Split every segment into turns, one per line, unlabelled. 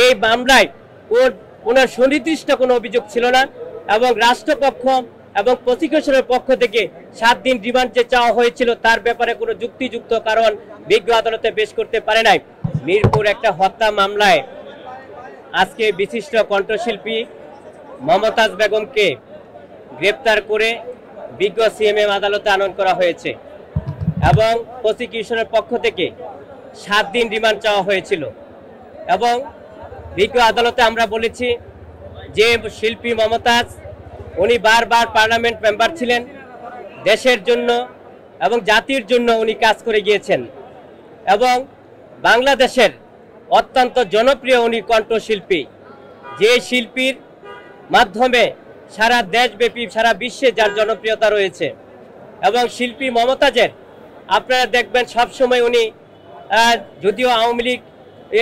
এই মামলায় কোনো সুনির্দিষ্ট কোনো অভিযোগ ছিল না এবং রাষ্ট্রপক্ষ এবং প্রসিকিউশনের পক্ষ থেকে 7 দিন রিমান্ড যে চাওয়া হয়েছিল তার ব্যাপারে কোনো যুক্তিযুক্ত কারণ বিজ্ঞ আদালতে পেশ করতে পারে নাই। মিরপুর একটা হত্যা মামলায় আজকে বিশিষ্ট কণ্ঠশিল্পী মমতাজ বেগমকে গ্রেপ্তার করে বিজ্ঞ সিএমএম আদালতে আনয়ন করা হয়েছে এবং প্রসিকিউশনের পক্ষ থেকে 7 দিন রিমান্ড চাওয়া হয়েছিল এবং বিজ্ঞ আদালতে আমরা বলেছি যে শিল্পী মমতাজ উনি বারবার পার্লামেন্ট মেম্বার ছিলেন, দেশের জন্য এবং জাতির জন্য উনি কাজ করে গিয়েছেন এবং বাংলাদেশের অত্যন্ত জনপ্রিয় উনি কণ্ঠশিল্পী, যে শিল্পীর মাধ্যমে সারা দেশব্যাপী সারা বিশ্বে যার জনপ্রিয়তা রয়েছে। এবং শিল্পী মমতাজের আপনারা দেখবেন সবসময় উনি যদিও আওয়ামী লীগ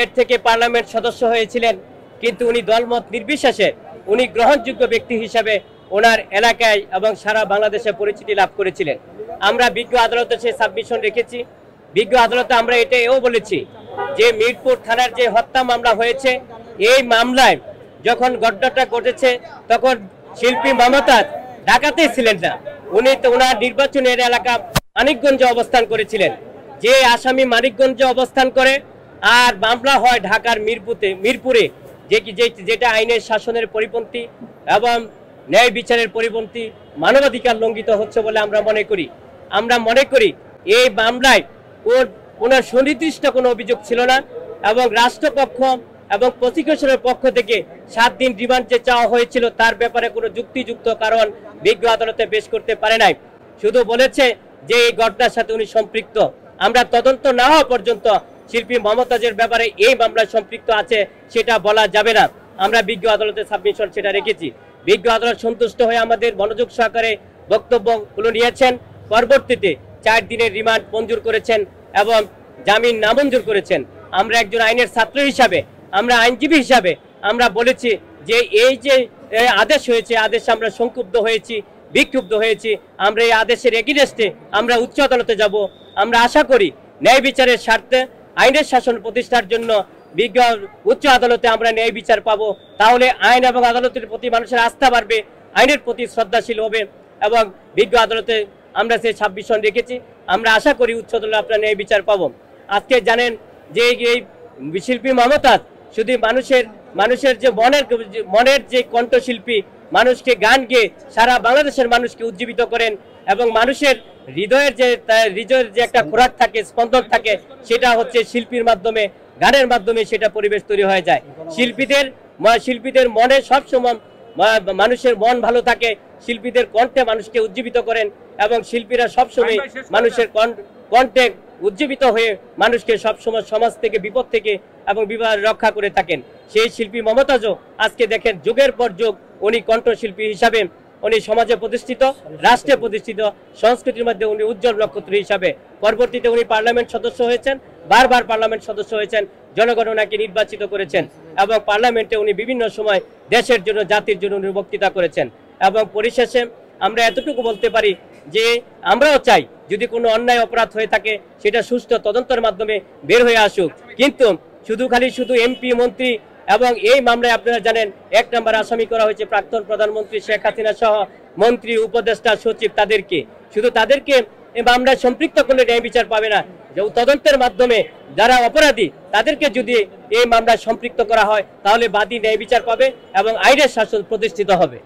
এর থেকে পার্লামেন্ট সদস্য হয়েছিলেন কিন্তু উনি দলমত নির্বিশেষে উনি গ্রহণযোগ্য ব্যক্তি হিসাবে ওনার এলাকায় এবং সারা বাংলাদেশে পরিচিতি লাভ করেছিলেন। আমরা বিজ্ঞ আদালতে সেই সাবমিশন রেখেছি। বিজ্ঞ আদালতে আমরা এটাও বলেছি যে মিরপুর থানার যে হত্যা মামলা হয়েছে এই মামলায় যখন ঘটনাটা ঘটেছে তখন শিল্পী মমতাজ ঢাকাতেই ছিলেন না, উনি তো ওনার নির্বাচনের এলাকা মানিকগঞ্জে অবস্থান করেছিলেন। যে আসামি মানিকগঞ্জে অবস্থান করে আর মামলা হয় ঢাকার মিরপুরে যেটা আইনের শাসনের পরিপন্থী এবং ন্যায় বিচারের পরিপন্থী, মানবাধিকার লঙ্ঘিত হচ্ছে বলে আমরা মনে করি এই মামলায় কোনো সুনির্দিষ্ট কোনো অভিযোগ ছিল না এবং রাষ্ট্রপক্ষ এবং প্রসিকিউশনের পক্ষ থেকে 7 দিন রিমান্ড যে চাওয়া হয়েছিল তার ব্যাপারে কোনো যুক্তিযুক্ত কারণ বিজ্ঞ আদালতে পেশ করতে পারে নাই। শুধু বলেছে যে এই ঘটনার সাথে উনি সম্পৃক্ত। আমরা তদন্ত না হওয়া পর্যন্ত শিল্পী মমতাজের ব্যাপারে এই মামলায় সম্পৃক্ত আছে সেটা বলা যাবে না। আমরা বিজ্ঞ আদালতে সাবমিশন সেটা রেখেছি। বিজ্ঞ আদালত সন্তুষ্ট হয়ে আমাদের মনোযোগ সহকারে বক্তব্যগুলো নিয়েছেন। পরবর্তীতে 4 দিনের রিমান্ড মঞ্জুর করেছেন এবং জামিন নামঞ্জুর করেছেন। আমরা একজন আইনের ছাত্র হিসাবে, আমরা আইনজীবী হিসাবে আমরা বলেছি যে এই যে আদেশ হয়েছে আদেশে আমরা সংক্ষুব্ধ হয়েছি, বিক্ষুব্ধ হয়েছি। আমরা এই আদেশের এগেইনস্টে আমরা উচ্চ আদালতে যাব। আমরা আশা করি ন্যায় বিচারের স্বার্থে আইনের শাসন প্রতিষ্ঠার জন্য বিজ্ঞ উচ্চ আদালতে আমরা ন্যায় বিচার পাবো। তাহলে আইন এবং আদালতের প্রতি মানুষের আস্থা বাড়বে, আইনের প্রতি শ্রদ্ধাশীল হবে এবং বিজ্ঞ আদালতে আমরা সেই সাবমিশন রেখেছি। আমরা আশা করি উচ্চ আদালতে আমরা ন্যায় বিচার পাবো। আজকে জানেন যে এই শিল্পী মমতাজ শুধু মানুষের যে মনের যে কণ্ঠশিল্পী, মানুষকে গান গেয়ে সারা বাংলাদেশের মানুষকে উজ্জীবিত করেন এবং মানুষের হৃদয়ের যে একটা খোরাক থাকে, স্পন্দন থাকে, সেটা হচ্ছে শিল্পীর মাধ্যমে, গানের মাধ্যমে সেটা পরিবেশ তৈরি হয়ে যায়। শিল্পীদের মনে সবসময় মানুষের মন ভালো থাকে, শিল্পীদের কণ্ঠে মানুষকে উজ্জীবিত করেন এবং শিল্পীরা সবসময় মানুষের কণ্ঠে উজ্জীবিত হয়ে মানুষকে সবসময় সমাজ থেকে, বিপদ থেকে এবং বিপদ রক্ষা করে থাকেন। সেই শিল্পী মমতাজও আজকে দেখেন যুগের পর যুগ উনি কণ্ঠশিল্পী হিসাবে উনি সমাজে প্রতিষ্ঠিত, রাষ্ট্রে প্রতিষ্ঠিত, সংস্কৃতির মধ্যে উনি উজ্জ্বল নক্ষত্র হিসাবে। পরবর্তীতে উনি পার্লামেন্ট সদস্য হয়েছেন, বারবার পার্লামেন্ট সদস্য হয়েছেন, জনগণ ওনাকে নির্বাচিত করেছেন এবং পার্লামেন্টে উনি বিভিন্ন সময় দেশের জন্য, জাতির জন্য উনি বক্তৃতা করেছেন। এবং পরিশেষে আমরা এতটুকু বলতে পারি যে আমরাও চাই যদি কোনো অন্যায় অপরাধ হয়ে থাকে সেটা সুষ্ঠু তদন্তের মাধ্যমে বের হয়ে আসুক, কিন্তু শুধু এমপি, মন্ত্রী এবং এই মামলায় আপনারা জানেন 1 নম্বর আসামি করা হয়েছে প্রাক্তন প্রধানমন্ত্রী শেখ হাসিনা সহ মন্ত্রী, উপদেষ্টা, সচিব, তাদেরকে মামলায় সম্পৃক্ত করলে ন্যায় বিচার পাবে না। তদন্তের মাধ্যমে যারা অপরাধী তাদেরকে যদি এই মামলায় সম্পৃক্ত করা হয় তাহলে বাদী ন্যায় বিচার পাবে এবং আইনের শাসন প্রতিষ্ঠিত হবে।